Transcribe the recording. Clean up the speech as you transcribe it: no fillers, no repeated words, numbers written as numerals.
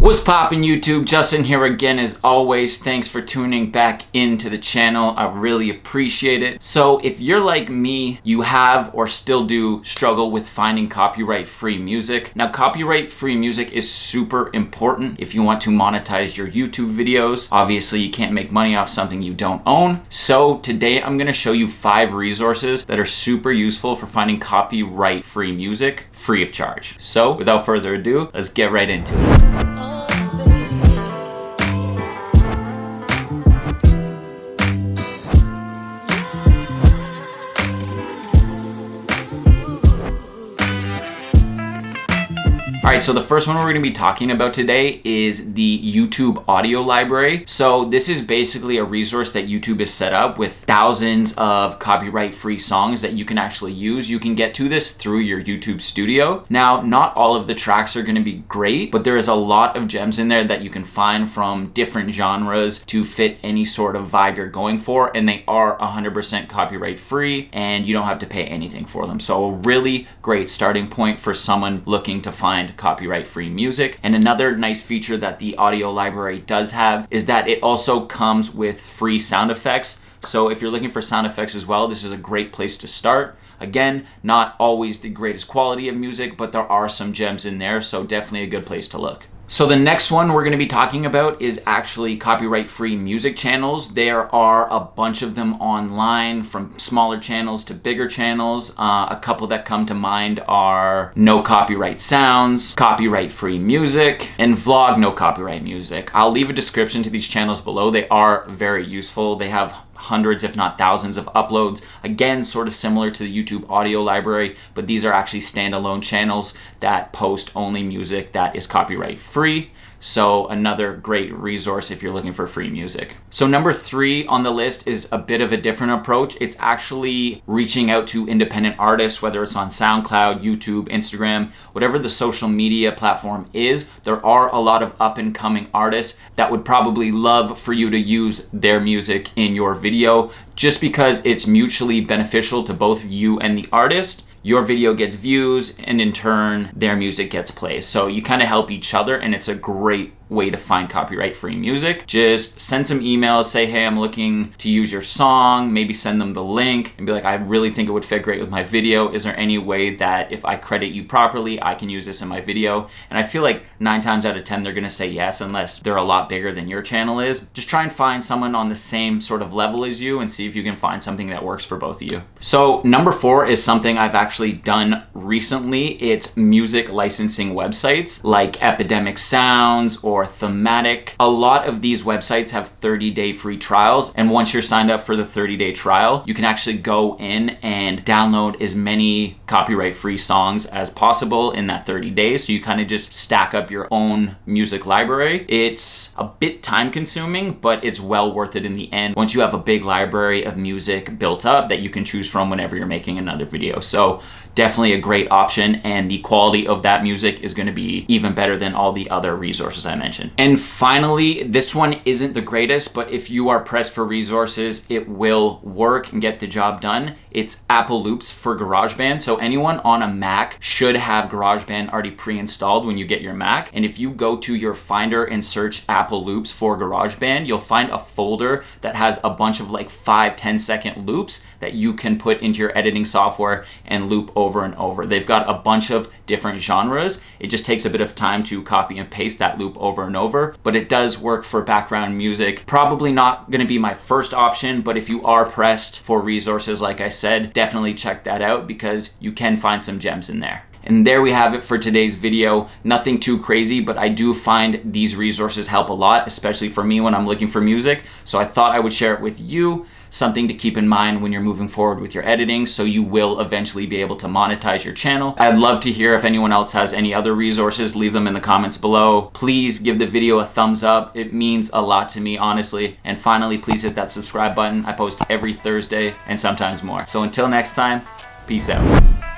What's poppin' YouTube? Justin here again as always. Thanks for tuning back into the channel. I really appreciate it. So if you're like me, you have or still do struggle with finding copyright-free music. Now, copyright-free music is super important if you want to monetize your YouTube videos. Obviously, you can't make money off something you don't own. So today I'm gonna show you 5 resources that are super useful for finding copyright-free music free of charge. So without further ado, let's get right into it. Alright, so the first one we're going to be talking about today is the YouTube audio library. So this is basically a resource that YouTube has set up with thousands of copyright-free songs that you can actually use. You can get to this through your YouTube studio. Now, not all of the tracks are going to be great, but there is a lot of gems in there that you can find from different genres to fit any sort of vibe you're going for, and they are 100% copyright-free, and you don't have to pay anything for them. So a really great starting point for someone looking to find copyright-free music. And another nice feature that the audio library does have is that it also comes with free sound effects. So if you're looking for sound effects as well, this is a great place to start. Again, not always the greatest quality of music, but there are some gems in there, so definitely a good place to look. So the next one we're going to be talking about is actually copyright-free music channels. There are a bunch of them online, from smaller channels to bigger channels. A couple that come to mind are No Copyright Sounds, Copyright-Free Music, and Vlog No Copyright Music. I'll leave a description to these channels below. They are very useful. They have hundreds if not thousands of uploads. Again, sort of similar to the YouTube audio library, but these are actually standalone channels that post only music that is copyright free. So another great resource if you're looking for free music. So number 3 on the list is a bit of a different approach. It's actually reaching out to independent artists, whether it's on SoundCloud, YouTube, Instagram, whatever the social media platform is. There are a lot of up and coming artists that would probably love for you to use their music in your video, just because it's mutually beneficial to both you and the artist. Your video gets views, and in turn, their music gets plays. So you kind of help each other, and it's a great way to find copyright-free music. Just send some emails, say, hey, I'm looking to use your song, maybe send them the link, and be like, I really think it would fit great with my video. Is there any way that if I credit you properly, I can use this in my video? And I feel like 9 times out of 10, they're gonna say yes, unless they're a lot bigger than your channel is. Just try and find someone on the same sort of level as you and see if you can find something that works for both of you. So number 4 is something I've actually done recently. It's music licensing websites like Epidemic Sounds or Thematic. A lot of these websites have 30-day free trials, and once you're signed up for the 30-day trial, you can actually go in and download as many copyright-free songs as possible in that 30 days. So you kind of just stack up your own music library. It's a bit time-consuming, but it's well worth it in the end once you have a big library of music built up that you can choose from whenever you're making another video. So definitely a great option, and the quality of that music is going to be even better than all the other resources I mentioned. And finally, this one isn't the greatest, but if you are pressed for resources, it will work and get the job done. It's Apple Loops for GarageBand. So anyone on a Mac should have GarageBand already pre-installed when you get your Mac. And if you go to your Finder and search Apple Loops for GarageBand, you'll find a folder that has a bunch of like 5-10 second loops that you can put into your editing software and loop over and over. They've got a bunch of different genres. It just takes a bit of time to copy and paste that loop over and over, but it does work for background music. Probably not going to be my first option, but if you are pressed for resources, like I said, definitely check that out because you can find some gems in there. And there we have it for today's video. Nothing too crazy, but I do find these resources help a lot, especially for me when I'm looking for music. So I thought I would share it with you. Something to keep in mind when you're moving forward with your editing, so you will eventually be able to monetize your channel. I'd love to hear if anyone else has any other resources. Leave them in the comments below. Please give the video a thumbs up. It means a lot to me, honestly. And finally, please hit that subscribe button. I post every Thursday and sometimes more. So until next time, peace out.